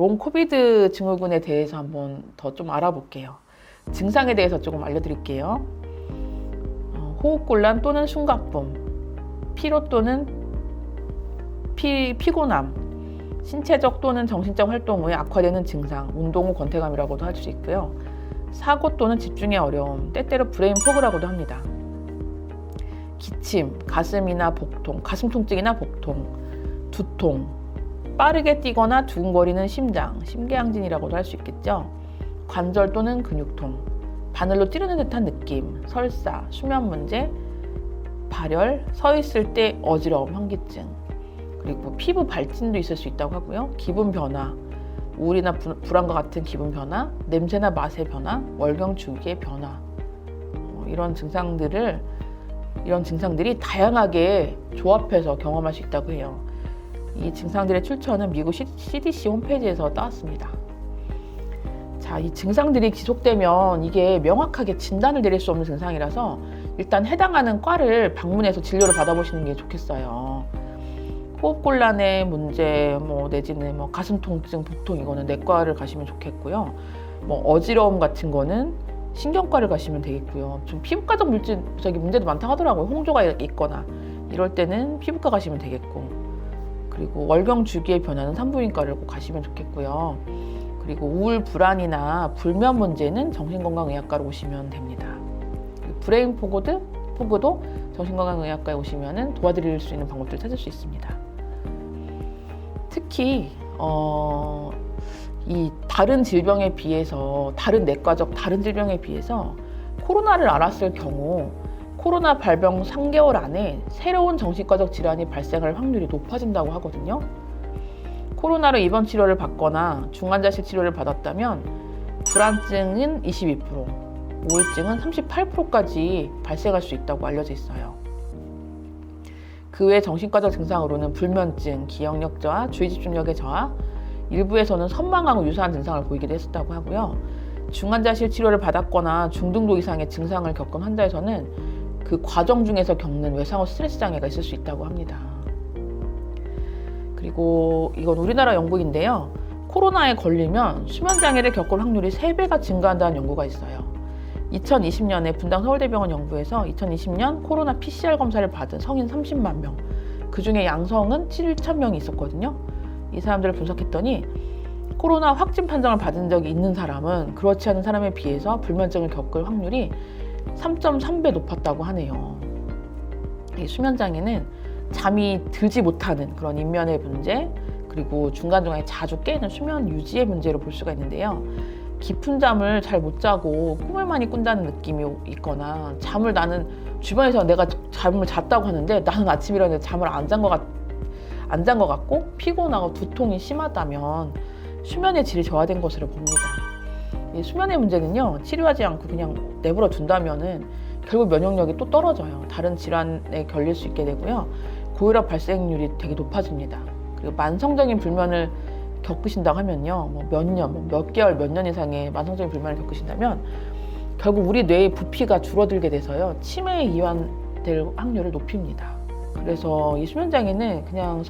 롱 코비드 증후군에 대해서 한번 더 좀 알아볼게요. 증상에 대해서 조금 알려드릴게요. 호흡곤란 또는 숨가쁨, 피로 또는 피곤함, 신체적 또는 정신적 활동 후에 악화되는 증상, 운동 후 권태감이라고도 할 수 있고요. 사고 또는 집중의 어려움, 때때로 브레인 포그라고도 합니다. 기침, 가슴이나 복통, 가슴 통증이나 복통, 두통, 빠르게 뛰거나 두근거리는 심장, 심계항진이라고도 할 수 있겠죠. 관절 또는 근육통, 바늘로 찌르는 듯한 느낌, 설사, 수면 문제, 발열, 서 있을 때 어지러움, 현기증, 그리고 피부 발진도 있을 수 있다고 하고요. 기분 변화, 우울이나 불안과 같은 기분 변화, 냄새나 맛의 변화, 월경 주기의 변화, 이런 증상들이 다양하게 조합해서 경험할 수 있다고 해요. 이 증상들의 출처는 미국 CDC 홈페이지에서 따왔습니다. 자, 이 증상들이 지속되면 이게 명확하게 진단을 내릴 수 없는 증상이라서 일단 해당하는 과를 방문해서 진료를 받아보시는 게 좋겠어요. 호흡곤란의 문제, 내지는 가슴 통증, 복통, 이거는 내과를 가시면 좋겠고요. 어지러움 같은 거는 신경과를 가시면 되겠고요. 좀 피부과적 물질적인 문제도 많다고 하더라고요. 홍조가 있거나 이럴 때는 피부과 가시면 되겠고, 그리고 월경 주기의 변화는 산부인과를 꼭 가시면 좋겠고요. 그리고 우울, 불안이나 불면 문제는 정신건강의학과로 오시면 됩니다. 브레인 포그도 정신건강의학과에 오시면 도와드릴 수 있는 방법들을 찾을 수 있습니다. 특히 이 다른 질병에 비해서, 다른 내과적 다른 질병에 비해서 코로나를 앓았을 경우 코로나 발병 3개월 안에 새로운 정신과적 질환이 발생할 확률이 높아진다고 하거든요. 코로나로 입원 치료를 받거나 중환자실 치료를 받았다면 불안증은 22%, 우울증은 38%까지 발생할 수 있다고 알려져 있어요. 그 외 정신과적 증상으로는 불면증, 기억력 저하, 주의 집중력의 저하, 일부에서는 선망하고 유사한 증상을 보이기도 했었다고 하고요. 중환자실 치료를 받았거나 중등도 이상의 증상을 겪은 환자에서는 그 과정 중에서 겪는 외상후 스트레스 장애가 있을 수 있다고 합니다. 그리고 이건 우리나라 연구인데요. 코로나에 걸리면 수면 장애를 겪을 확률이 3배가 증가한다는 연구가 있어요. 2020년에 분당 서울대병원 연구에서 2020년 코로나 PCR 검사를 받은 성인 30만 명, 그중에 양성은 7,000명이 있었거든요. 이 사람들을 분석했더니 코로나 확진 판정을 받은 적이 있는 사람은 그렇지 않은 사람에 비해서 불면증을 겪을 확률이 3.3배 높았다고 하네요. 이 수면장애는 잠이 들지 못하는 그런 인면의 문제, 그리고 중간중간에 자주 깨는 수면 유지의 문제로 볼 수가 있는데요. 깊은 잠을 잘 못 자고 꿈을 많이 꾼다는 느낌이 있거나, 나는 주변에서 내가 잠을 잤다고 하는데 나는 아침에 일어났는데 잠을 안 잔 것 같고 피곤하고 두통이 심하다면 수면의 질이 저하된 것으로 봅니다. 이 수면의 문제는요, 치료하지 않고 그냥 내버려 둔다면은 결국 면역력이 또 떨어져요. 다른 질환에 걸릴 수 있게 되고요. 고혈압 발생률이 되게 높아집니다. 그리고 만성적인 불면을 겪으신다고 하면요, 몇 개월, 몇 년 이상의 만성적인 불면을 겪으신다면 결국 우리 뇌의 부피가 줄어들게 돼서요, 치매에 이완될 확률을 높입니다. 그래서 이 수면장애는 그냥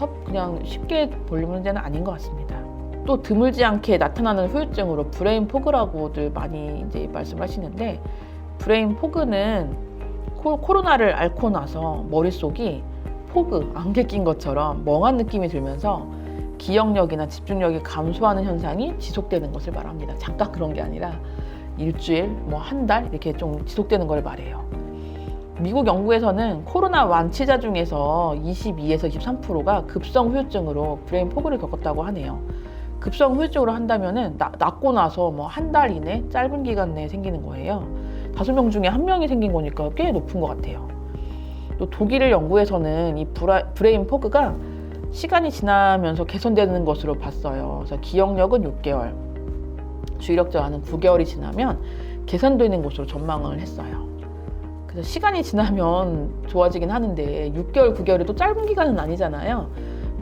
쉽게 볼릴 문제는 아닌 것 같습니다. 또 드물지 않게 나타나는 후유증으로 브레인 포그라고들 많이 이제 말씀하시는데, 브레인 포그는 코로나를 앓고 나서 머릿속이 안개 낀 것처럼 멍한 느낌이 들면서 기억력이나 집중력이 감소하는 현상이 지속되는 것을 말합니다. 잠깐 그런 게 아니라 일주일, 한 달 이렇게 좀 지속되는 걸 말해요. 미국 연구에서는 코로나 완치자 중에서 22에서 23%가 급성 후유증으로 브레인 포그를 겪었다고 하네요. 급성 후유증으로 한다면은 낫고 나서 한 달 이내, 짧은 기간 내에 생기는 거예요. 5명 중에 1명이 생긴 거니까 꽤 높은 것 같아요. 또 독일 연구에서는 이 브레인 포그가 시간이 지나면서 개선되는 것으로 봤어요. 그래서 기억력은 6개월, 주의력 저하는 9개월이 지나면 개선되는 것으로 전망을 했어요. 그래서 시간이 지나면 좋아지긴 하는데 6개월, 9개월이 또 짧은 기간은 아니잖아요.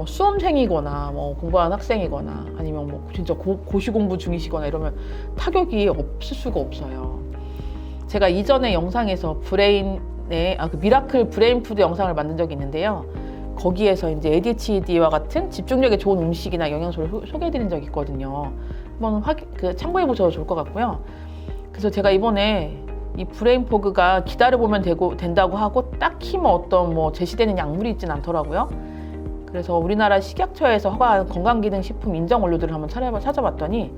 수험생이거나 공부하는 학생이거나 아니면 진짜 고시 공부 중이시거나 이러면 타격이 없을 수가 없어요. 제가 이전에 영상에서 그 미라클 브레인 푸드 영상을 만든 적이 있는데요. 거기에서 이제 ADHD와 같은 집중력에 좋은 음식이나 영양소를 소개해드린 적이 있거든요. 한번 참고해 보셔도 좋을 것 같고요. 그래서 제가 이번에 이 브레인포그가 기다려보면 된다고 하고 딱히 어떤 제시되는 약물이 있진 않더라고요. 그래서 우리나라 식약처에서 허가한 건강기능식품 인정 원료들을 한번 찾아봤더니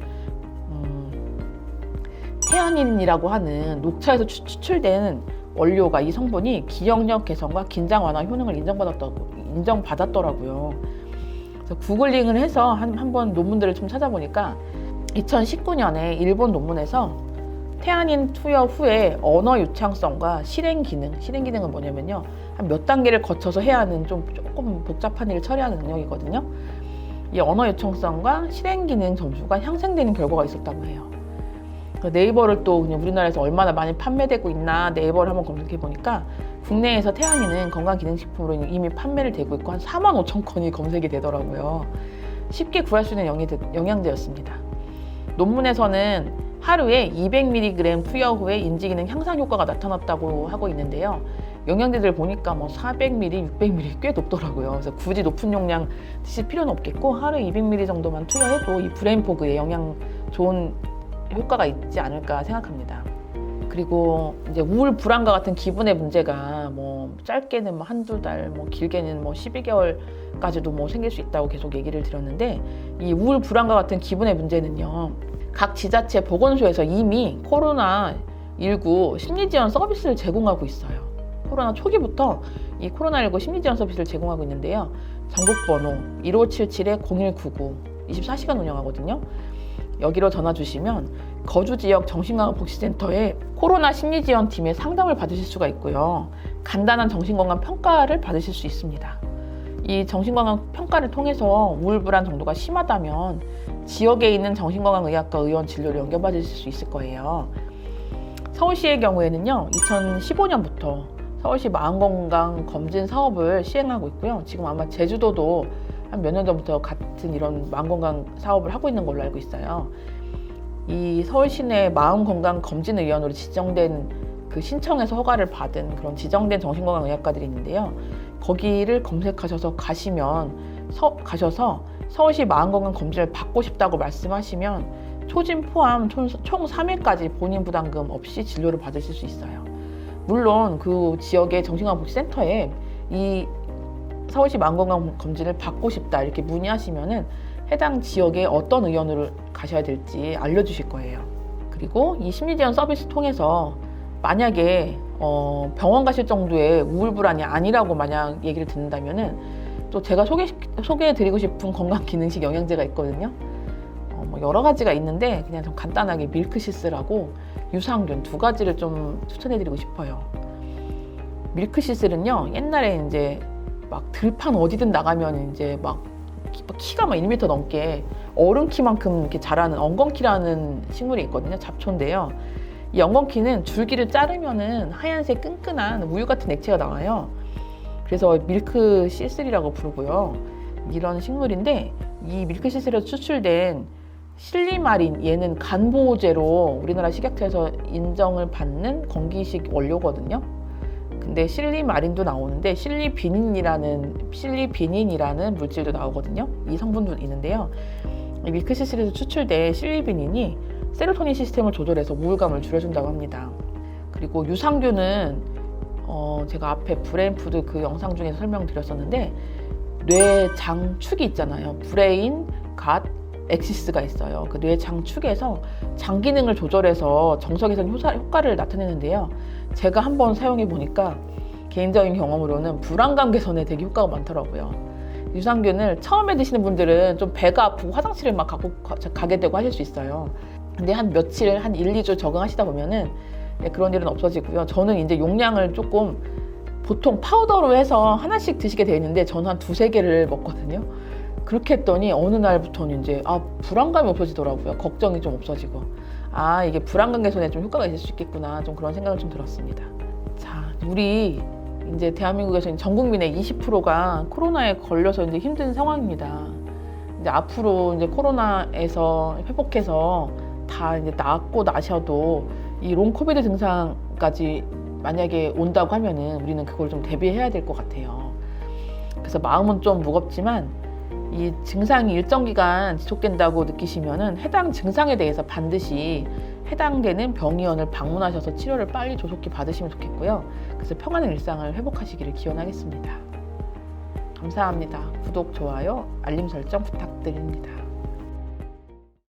테아닌이라고 하는 녹차에서 추출된 원료가, 이 성분이 기억력 개선과 긴장 완화 효능을 인정받았더라고요. 그래서 구글링을 해서 한번 논문들을 좀 찾아보니까 2019년에 일본 논문에서 테아닌 투여 후에 언어 유창성과 실행기능은 뭐냐면요, 한 몇 단계를 거쳐서 해야 하는 조금 복잡한 일을 처리하는 능력이거든요. 이 언어 유창성과 실행기능 점수가 향상되는 결과가 있었다고 해요. 네이버를 또 그냥 우리나라에서 얼마나 많이 판매되고 있나 네이버를 한번 검색해 보니까 국내에서 테아닌은 건강기능식품으로 이미 판매를 되고 있고 한 45,000건이 검색이 되더라고요. 쉽게 구할 수 있는 영양제였습니다. 논문에서는 하루에 200mg 투여 후에 인지기능 향상 효과가 나타났다고 하고 있는데요. 영양제들 보니까 400mg, 600mg 꽤 높더라고요. 그래서 굳이 높은 용량 드실 필요는 없겠고 하루에 200mg 정도만 투여해도 이 브레인포그에 좋은 효과가 있지 않을까 생각합니다. 그리고 이제 우울 불안과 같은 기분의 문제가 짧게는 한두 달, 길게는 12개월까지도 생길 수 있다고 계속 얘기를 드렸는데, 이 우울 불안과 같은 기분의 문제는요, 각 지자체 보건소에서 이미 코로나19 심리지원 서비스를 제공하고 있어요. 코로나 초기부터 이 코로나19 심리지원 서비스를 제공하고 있는데요. 전국번호 1577-0199 24시간 운영하거든요. 여기로 전화 주시면 거주 지역 정신건강복지센터에 코로나 심리지원팀의 상담을 받으실 수가 있고요. 간단한 정신건강 평가를 받으실 수 있습니다. 이 정신건강 평가를 통해서 우울불안 정도가 심하다면 지역에 있는 정신건강의학과 의원 진료를 연결받으실 수 있을 거예요. 서울시의 경우에는요, 2015년부터 서울시 마음건강 검진 사업을 시행하고 있고요. 지금 아마 제주도도 한 몇 년 전부터 같은 이런 마음건강 사업을 하고 있는 걸로 알고 있어요. 이 서울시 내 마음건강검진의원으로 지정된 신청해서 허가를 받은 그런 지정된 정신건강의학과들이 있는데요. 거기를 검색하셔서 가셔서 서울시 마음건강검진을 받고 싶다고 말씀하시면 초진 포함 총 3회까지 본인 부담금 없이 진료를 받으실 수 있어요. 물론 그 지역의 정신건강복지센터에 이 서울시 마음건강검진을 받고 싶다 이렇게 문의하시면은 해당 지역에 어떤 의원으로 가셔야 될지 알려주실 거예요. 그리고 이 심리지원 서비스 통해서 만약에 병원 가실 정도의 우울불안이 아니라고 만약 얘기를 듣는다면은 또 제가 소개해드리고 싶은 건강기능식 영양제가 있거든요. 여러 가지가 있는데 그냥 좀 간단하게 밀크시스라고 유산균 2가지를 좀 추천해드리고 싶어요. 밀크시스는요, 옛날에 이제 들판 어디든 나가면 이제 키가 1m 넘게 어른 키만큼 이렇게 자라는 엉겅퀴라는 식물이 있거든요. 잡초인데요. 이 엉겅퀴는 줄기를 자르면은 하얀색 끈끈한 우유 같은 액체가 나와요. 그래서 밀크시슬이라고 부르고요. 이런 식물인데 이 밀크시슬에서 추출된 실리마린, 얘는 간보호제로 우리나라 식약처에서 인정을 받는 건기식 원료거든요. 근데 실리마린도 나오는데 실리비닌이라는 물질도 나오거든요. 이 성분도 있는데요. 이 밀크시슬에서 추출된 실리비닌이 세로토닌 시스템을 조절해서 우울감을 줄여준다고 합니다. 그리고 유산균은 제가 앞에 브레인푸드 그 영상 중에서 설명드렸었는데, 뇌장축이 있잖아요. 브레인, 갓, 엑시스가 있어요. 그 뇌장축에서 장 기능을 조절해서 정서 개선 효과를 나타내는데요. 제가 한번 사용해 보니까 개인적인 경험으로는 불안감 개선에 되게 효과가 많더라고요. 유산균을 처음에 드시는 분들은 좀 배가 아프고 화장실을 가게 되고 하실 수 있어요. 근데 한 1, 2주 적응하시다 보면은 그런 일은 없어지고요. 저는 이제 용량을 조금, 보통 파우더로 해서 하나씩 드시게 되어 있는데 저는 한 2-3개를 먹거든요. 그렇게 했더니 어느 날부터는 이제 불안감이 없어지더라고요. 걱정이 좀 없어지고, 이게 불안감 개선에 좀 효과가 있을 수 있겠구나, 좀 그런 생각을 좀 들었습니다. 자, 우리 이제 대한민국에서 전 국민의 20%가 코로나에 걸려서 이제 힘든 상황입니다. 이제 앞으로 이제 코로나에서 회복해서 다 이제 낫고 나셔도 이 롱 코비드 증상까지 만약에 온다고 하면은 우리는 그걸 좀 대비해야 될 것 같아요. 그래서 마음은 좀 무겁지만 이 증상이 일정 기간 지속된다고 느끼시면은 해당 증상에 대해서 반드시 해당되는 병의원을 방문하셔서 치료를 빨리 조속히 받으시면 좋겠고요. 그래서 평안한 일상을 회복하시기를 기원하겠습니다. 감사합니다. 구독, 좋아요, 알림 설정 부탁드립니다.